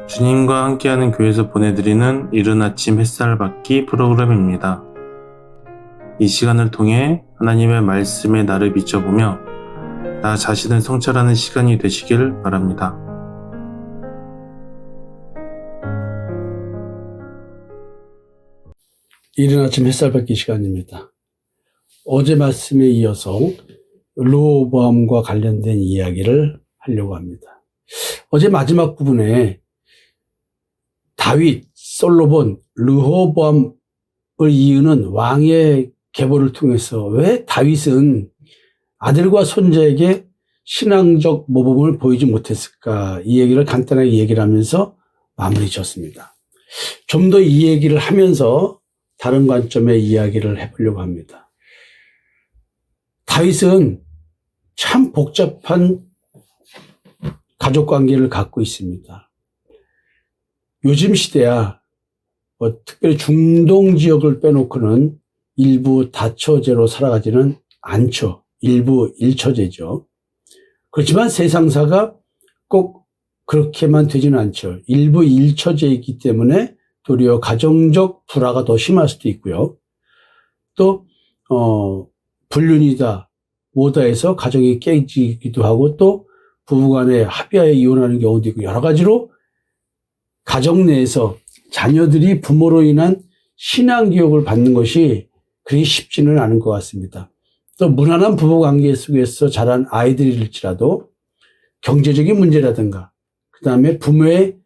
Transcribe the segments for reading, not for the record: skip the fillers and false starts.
주님과 함께하는 교회에서 보내드리는 이른 아침 햇살 받기 프로그램입니다. 이 시간을 통해 하나님의 말씀에 나를 비춰보며 나 자신을 성찰하는 시간이 되시길 바랍니다. 이른 아침 햇살 받기 시간입니다. 어제 말씀에 이어서 르호보암과 관련된 이야기를 하려고 합니다. 어제 마지막 부분에 다윗, 솔로몬, 르호보암을 이으는 왕의 계보를 통해서 왜 다윗은 아들과 손자에게 신앙적 모범을 보이지 못했을까, 이 얘기를 간단하게 얘기를 하면서 마무리 지었습니다. 좀 더 이 얘기를 하면서 다른 관점의 이야기를 해보려고 합니다. 다윗은 참 복잡한 가족관계를 갖고 있습니다. 요즘 시대야 특별히 중동 지역을 빼놓고는 일부 다처제로 살아가지는 않죠. 일부 일처제죠. 그렇지만 세상사가 꼭 그렇게만 되지는 않죠. 일부 일처제이기 때문에 도리어 가정적 불화가 더 심할 수도 있고요. 또 불륜이다 뭐다 해서 가정이 깨지기도 하고, 또 부부간에 합의하에 이혼하는 경우도 있고, 여러 가지로 가정 내에서 자녀들이 부모로 인한 신앙교육을 받는 것이 그리 쉽지는 않은 것 같습니다. 또 무난한 부부관계 속에서 자란 아이들일지라도 경제적인 문제라든가, 그 다음에 부모의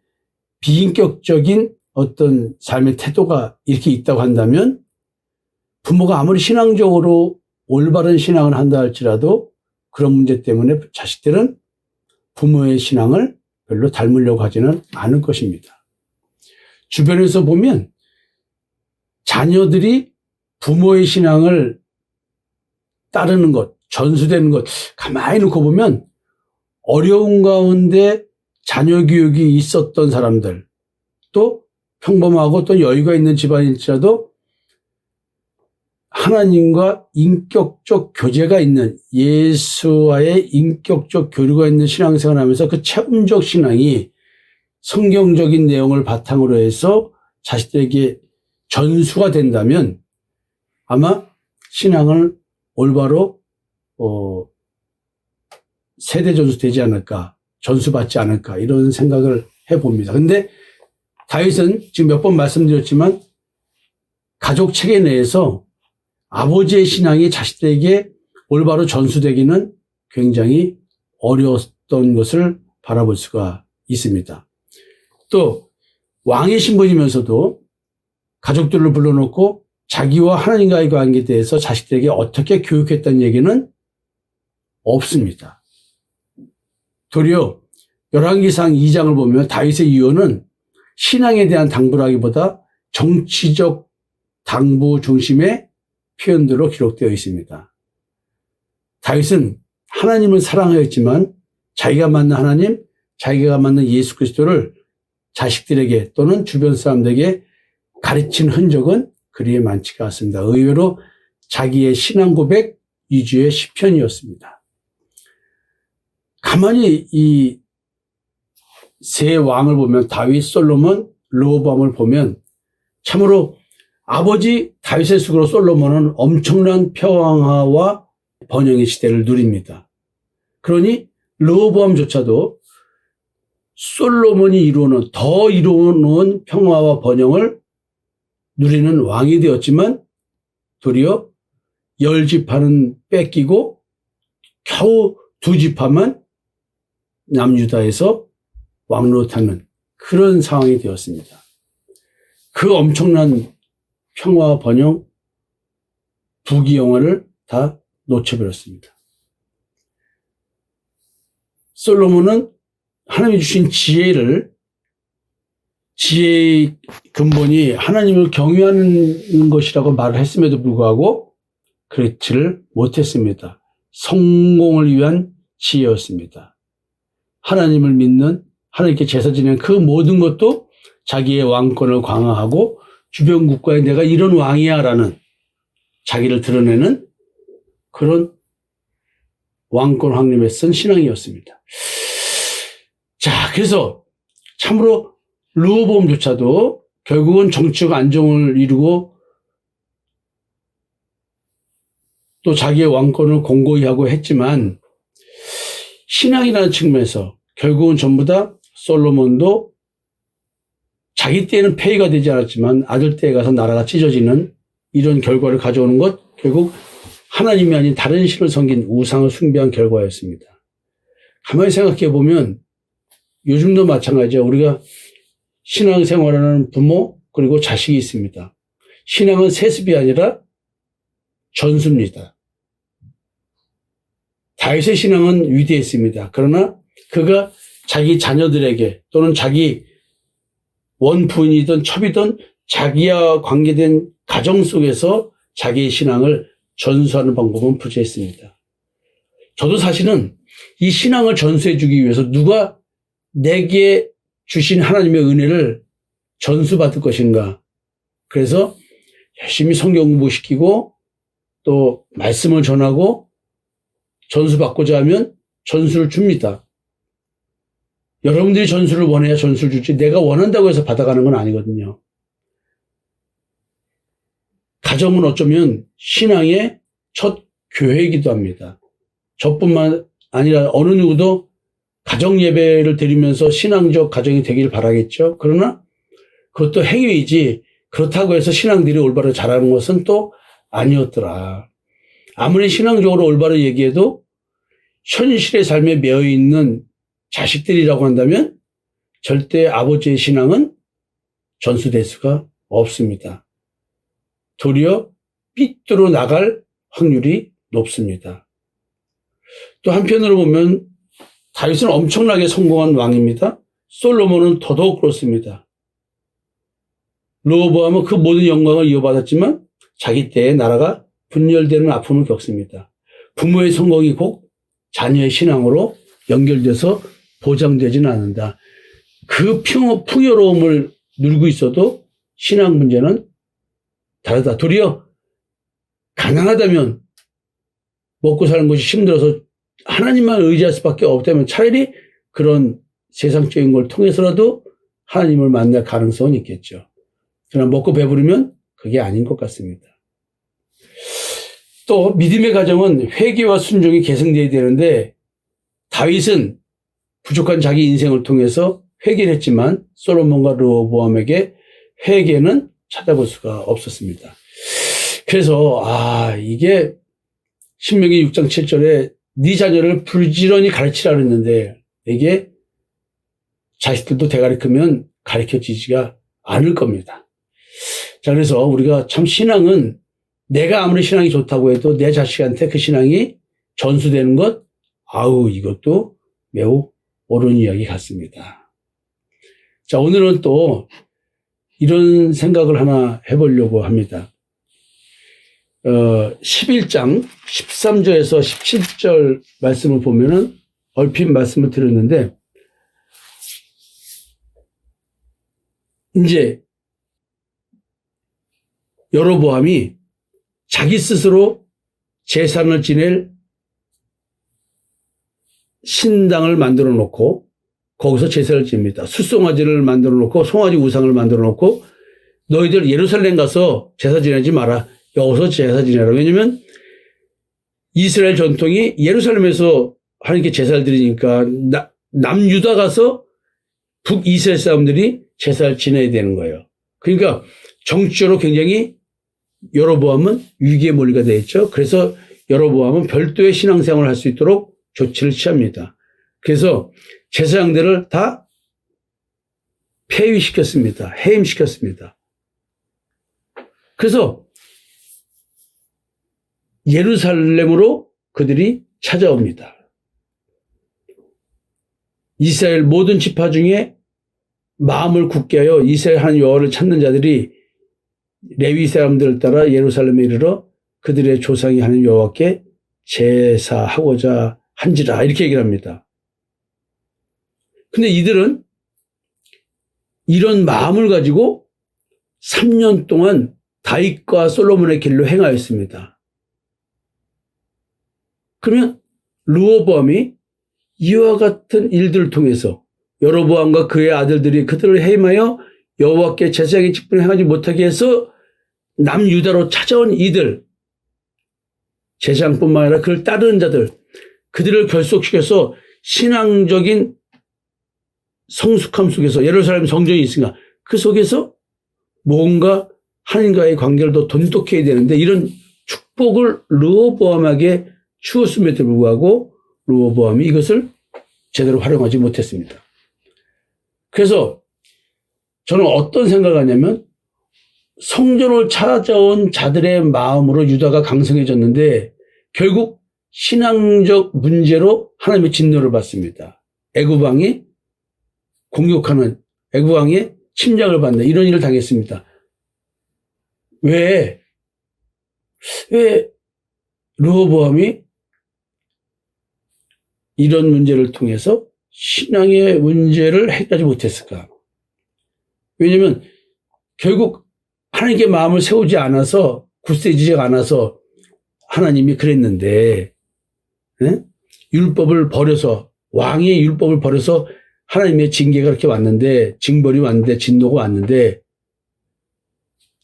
비인격적인 어떤 삶의 태도가 이렇게 있다고 한다면, 부모가 아무리 신앙적으로 올바른 신앙을 한다 할지라도 그런 문제 때문에 자식들은 부모의 신앙을 별로 닮으려고 하지는 않을 것입니다. 주변에서 보면 자녀들이 부모의 신앙을 따르는 것, 전수되는 것, 가만히 놓고 보면 어려운 가운데 자녀 교육이 있었던 사람들, 또 평범하고 또 여유가 있는 집안일지라도 하나님과 인격적 교제가 있는, 예수와의 인격적 교류가 있는 신앙생활을 하면서 그 체험적 신앙이 성경적인 내용을 바탕으로 해서 자식들에게 전수가 된다면 아마 신앙을 올바로 세대 전수되지 않을까, 전수받지 않을까, 이런 생각을 해봅니다. 근데 다윗은 지금 몇 번 말씀드렸지만 가족 체계 내에서 아버지의 신앙이 자식들에게 올바로 전수되기는 굉장히 어려웠던 것을 바라볼 수가 있습니다. 또 왕의 신분이면서도 가족들을 불러놓고 자기와 하나님과의 관계에 대해서 자식들에게 어떻게 교육했다는 얘기는 없습니다. 도리어 열왕기상 2장을 보면 다윗의 유언은 신앙에 대한 당부라기보다 정치적 당부 중심의 표현들로 기록되어 있습니다. 다윗은 하나님을 사랑하였지만 자기가 만난 하나님, 자기가 만난 예수 그리스도를 자식들에게 또는 주변 사람들에게 가르친 흔적은 그리 많지가 않습니다. 의외로 자기의 신앙 고백 위주의 시편이었습니다. 가만히 이 세 왕을 보면, 다윗, 솔로몬, 르호보암을 보면 참으로 아버지 다윗의 수고로 솔로몬은 엄청난 평화와 번영의 시대를 누립니다. 그러니 르호보암조차도 솔로몬이 더 이루어놓은 평화와 번영을 누리는 왕이 되었지만 도리어 10지파는 뺏기고 겨우 2지파만 남유다에서 왕노릇하는 그런 상황이 되었습니다. 그 엄청난 평화와 번영, 부귀영화를 다 놓쳐버렸습니다. 솔로몬은 하나님이 주신 지혜의 근본이 하나님을 경외하는 것이라고 말을 했음에도 불구하고 그렇지를 못했습니다. 성공을 위한 지혜였습니다. 하나님을 믿는, 하나님께 제사 지내는 그 모든 것도 자기의 왕권을 강화하고 주변 국가에 내가 이런 왕이야 라는 자기를 드러내는 그런 왕권 확립에 쓴 신앙이었습니다. 자, 그래서 참으로 르호보암조차도 결국은 정치적 안정을 이루고 또 자기의 왕권을 공고히 하고 했지만 신앙이라는 측면에서 결국은 전부 다 솔로몬도 자기 때에는 폐위가 되지 않았지만 아들 때에 가서 나라가 찢어지는 이런 결과를 가져오는 것, 결국 하나님이 아닌 다른 신을 섬긴 우상을 숭배한 결과였습니다. 가만히 생각해 보면 요즘도 마찬가지죠. 우리가 신앙생활하는 부모 그리고 자식이 있습니다. 신앙은 세습이 아니라 전수입니다. 다윗의 신앙은 위대했습니다. 그러나 그가 자기 자녀들에게 또는 자기 원부인이든 첩이든 자기와 관계된 가정 속에서 자기의 신앙을 전수하는 방법은 부재했습니다. 저도 사실은 이 신앙을 전수해 주기 위해서 누가 내게 주신 하나님의 은혜를 전수받을 것인가. 그래서 열심히 성경 공부시키고 또 말씀을 전하고 전수받고자 하면 전수를 줍니다. 여러분들이 전수를 원해야 전수를 주지 내가 원한다고 해서 받아가는 건 아니거든요. 가정은 어쩌면 신앙의 첫 교회이기도 합니다. 저뿐만 아니라 어느 누구도 가정 예배를 드리면서 신앙적 가정이 되길 바라겠죠. 그러나 그것도 행위이지 그렇다고 해서 신앙들이 올바로 자라는 것은 또 아니었더라. 아무리 신앙적으로 올바로 얘기해도 현실의 삶에 매여 있는 자식들이라고 한다면 절대 아버지의 신앙은 전수될 수가 없습니다. 도리어 삐뚤어 나갈 확률이 높습니다. 또 한편으로 보면 다윗은 엄청나게 성공한 왕입니다. 솔로몬은 더더욱 그렇습니다. 르호보암은 그 모든 영광을 이어받았지만 자기 때에 나라가 분열되는 아픔을 겪습니다. 부모의 성공이 곧 자녀의 신앙으로 연결돼서 보장되지는 않는다. 그 풍요로움을 누리고 있어도 신앙 문제는 다르다. 도리어 가난하다면 먹고 사는 것이 힘들어서 하나님만 의지할 수밖에 없다면 차라리 그런 세상적인 걸 통해서라도 하나님을 만날 가능성은 있겠죠. 그러나 먹고 배부르면 그게 아닌 것 같습니다. 또 믿음의 가정은 회개와 순종이 계승되어야 되는데 다윗은 부족한 자기 인생을 통해서 회개를 했지만 솔로몬과 르호보암에게 회개는 찾아볼 수가 없었습니다. 그래서 이게 신명기 6장 7절에 네 자녀를 부지런히 가르치라 그랬는데 이게 자식들도 대가리 크면 가르쳐지지가 않을 겁니다. 자, 그래서 우리가 참 신앙은 내가 아무리 신앙이 좋다고 해도 내 자식한테 그 신앙이 전수되는 것, 이것도 매우 옳은 이야기 같습니다. 자, 오늘은 또 이런 생각을 하나 해보려고 합니다. 11장 13절에서 17절 말씀을 보면은 얼핏 말씀을 드렸는데, 이제 여로보암이 자기 스스로 제사를 지낼 신당을 만들어 놓고 거기서 제사를 지냅니다. 숫송아지를 만들어 놓고 송아지 우상을 만들어 놓고 너희들 예루살렘 가서 제사 지내지 마라. 여기서 제사 지내라. 왜냐면 이스라엘 전통이 예루살렘에서 하나님께 제사를 드리니까 남유다 가서 북이스라엘 사람들이 제사를 지내야 되는 거예요. 그러니까 정치적으로 굉장히 여로보암은 위기에 몰리게 되어 있죠. 그래서 여로보암은 별도의 신앙생활을 할 수 있도록 조치를 취합니다. 그래서 제사장들을 다 폐위시켰습니다. 해임시켰습니다. 그래서 예루살렘으로 그들이 찾아옵니다. 이스라엘 모든 지파 중에 마음을 굳게 하여 이스라엘 하나님 여호와를 찾는 자들이 레위 사람들을 따라 예루살렘에 이르러 그들의 조상이 하나님 여호와께 제사하고자 한지라 이렇게 얘기를 합니다. 근데 이들은 이런 마음을 가지고 3년 동안 다윗과 솔로몬의 길로 행하였습니다. 그러면 르호보암이 이와 같은 일들을 통해서 여로보암과 그의 아들들이 그들을 해임하여 여호와께 제사장의 직분을 행하지 못하게 해서 남유다로 찾아온 이들, 제사장뿐만 아니라 그를 따르는 자들, 그들을 결속시켜서 신앙적인 성숙함 속에서 예루살렘 성전이 있으니까 그 속에서 뭔가 하나님과의 관계를 더 돈독해야 되는데 이런 축복을 르호보암에게 주었음에도 불구하고 르호보암이 이것을 제대로 활용하지 못했습니다. 그래서 저는 어떤 생각을 하냐면 성전을 찾아온 자들의 마음으로 유다가 강성해졌는데 결국 신앙적 문제로 하나님의 진노를 받습니다. 애굽왕이 공격하는, 애굽왕의 침략을 받는 이런 일을 당했습니다. 왜 르호보암이 이런 문제를 통해서 신앙의 문제를 해결하지 못했을까? 왜냐하면 결국 하나님께 마음을 세우지 않아서, 굳세지지 않아서 하나님이 그랬는데, 율법을 버려서, 왕의 율법을 버려서 하나님의 징계가 그렇게 왔는데, 징벌이 왔는데, 진노가 왔는데,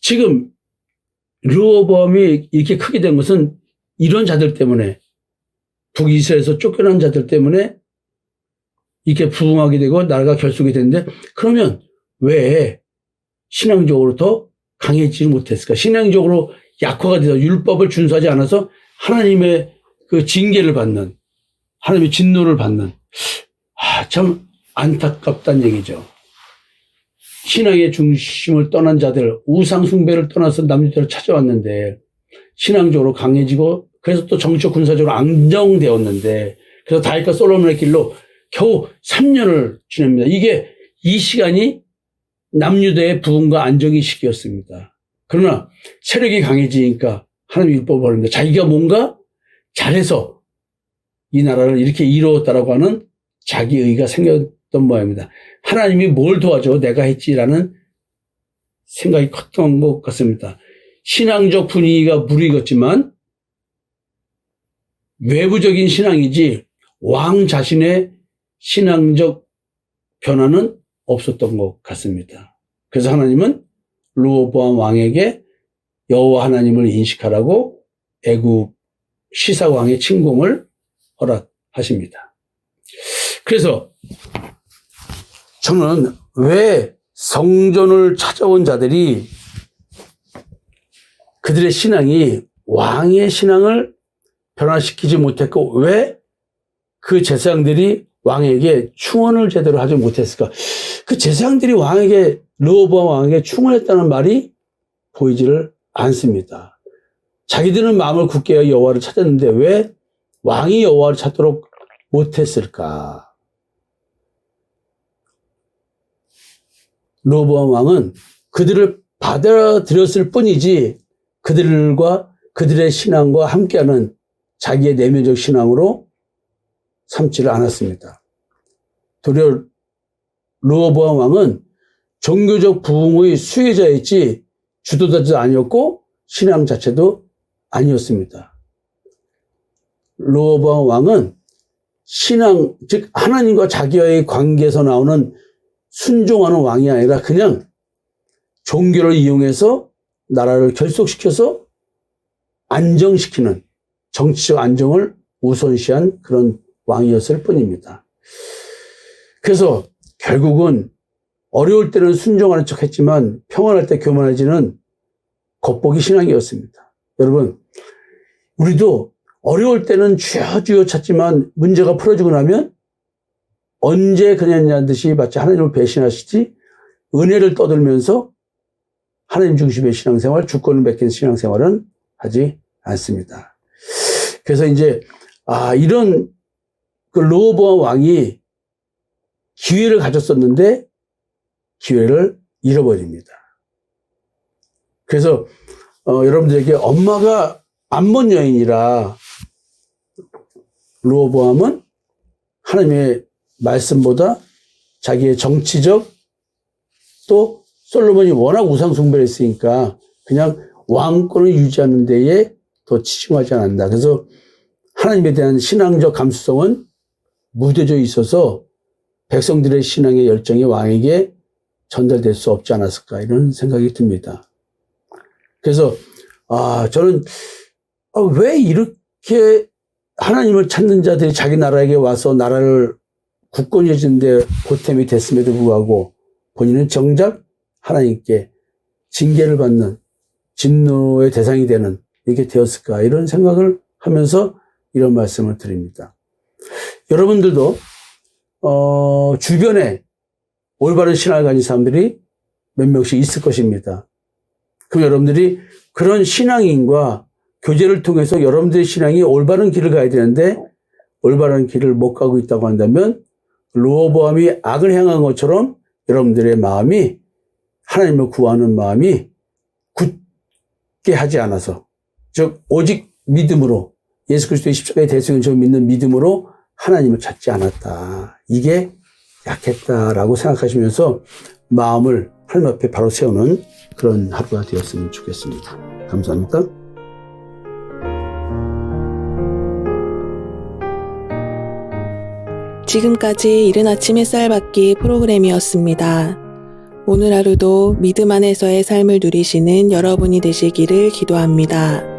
지금 르호보암이 이렇게 크게 된 것은 이런 자들 때문에, 북이스라엘에서 쫓겨난 자들 때문에 이렇게 부흥하게 되고 나라가 결속이 됐는데, 그러면 왜 신앙적으로 더 강해지지 못했을까? 신앙적으로 약화가 돼서 율법을 준수하지 않아서 하나님의 그 징계를 받는, 하나님의 진노를 받는, 참 안타깝다는 얘기죠. 신앙의 중심을 떠난 자들, 우상숭배를 떠나서 남유다를 찾아왔는데 신앙적으로 강해지고 그래서 또 정치적 군사적으로 안정되었는데 그래서 다윗과 솔로몬의 길로 겨우 3년을 지냅니다. 이 시간이 남유다의 부흥과 안정의 시기였습니다. 그러나 세력이 강해지니까 하나님의 율법을 버립니다. 자기가 뭔가 잘해서 이 나라를 이렇게 이루었다라고 하는 자기의가 생겼던 모양입니다. 하나님이 뭘 도와줘 내가 했지라는 생각이 컸던 것 같습니다. 신앙적 분위기가 무르익었지만 외부적인 신앙이지 왕 자신의 신앙적 변화는 없었던 것 같습니다. 그래서 하나님은 르호보암 왕에게 여호와 하나님을 인식하라고 애굽 시사왕의 침공을 허락하십니다. 그래서 저는 왜 성전을 찾아온 자들이 그들의 신앙이 왕의 신앙을 변화시키지 못했고 왜 그 제사장들이 왕에게 충언을 제대로 하지 못했을까? 그 제사장들이 왕에게 르호보암 왕에게 충언했다는 말이 보이지를 않습니다. 자기들은 마음을 굳게 하여 여호와를 찾았는데 왜 왕이 여호와를 찾도록 못했을까? 르호보암 왕은 그들을 받아들였을 뿐이지 그들과 그들의 신앙과 함께하는 자기의 내면적 신앙으로 삼지를 않았습니다. 도리어 르호보암 왕은 종교적 부흥의 수혜자였지 주도자도 아니었고 신앙 자체도 아니었습니다. 르호보암 왕은 신앙, 즉 하나님과 자기와의 관계에서 나오는 순종하는 왕이 아니라 그냥 종교를 이용해서 나라를 결속시켜서 안정시키는 정치적 안정을 우선시한 그런 왕이었을 뿐입니다. 그래서 결국은 어려울 때는 순종하는 척 했지만 평안할 때 교만해지는 겉보기 신앙이었습니다. 여러분, 우리도 어려울 때는 주여 찾지만 문제가 풀어지고 나면 언제 그랬냐는 듯이 마치 하나님을 배신하시지 은혜를 떠들면서 하나님 중심의 신앙생활, 주권을 맡긴 신앙생활은 하지 않습니다. 그래서 이제 이런 그 르호보암 왕이 기회를 가졌었는데 기회를 잃어버립니다. 그래서 여러분들에게 엄마가 암몬 여인이라 르호보암은 하나님의 말씀보다 자기의 정치적 또 솔로몬이 워낙 우상 숭배를 했으니까 그냥 왕권을 유지하는 데에 더 치중하지 않았다. 그래서 하나님에 대한 신앙적 감수성은 무뎌져 있어서 백성들의 신앙의 열정이 왕에게 전달될 수 없지 않았을까 이런 생각이 듭니다. 그래서 저는 왜 이렇게 하나님을 찾는 자들이 자기 나라에게 와서 나라를 굳건히 해주는데 보탬이 됐음에도 불구하고 본인은 정작 하나님께 징계를 받는 진노의 대상이 되는 이렇게 되었을까 이런 생각을 하면서 이런 말씀을 드립니다. 여러분들도 주변에 올바른 신앙을 가진 사람들이 몇 명씩 있을 것입니다. 그럼 여러분들이 그런 신앙인과 교제를 통해서 여러분들의 신앙이 올바른 길을 가야 되는데 올바른 길을 못 가고 있다고 한다면 르호보암이 악을 향한 것처럼 여러분들의 마음이 하나님을 구하는 마음이 굳게 하지 않아서 즉 오직 믿음으로 예수 그리스도의 십자가의 대속을 믿는 믿음으로 하나님을 찾지 않았다. 이게 약했다라고 생각하시면서 마음을 하나님 앞에 바로 세우는 그런 하루가 되었으면 좋겠습니다. 감사합니다. 지금까지 이른 아침 햇살 받기 프로그램이었습니다. 오늘 하루도 믿음 안에서의 삶을 누리시는 여러분이 되시기를 기도합니다.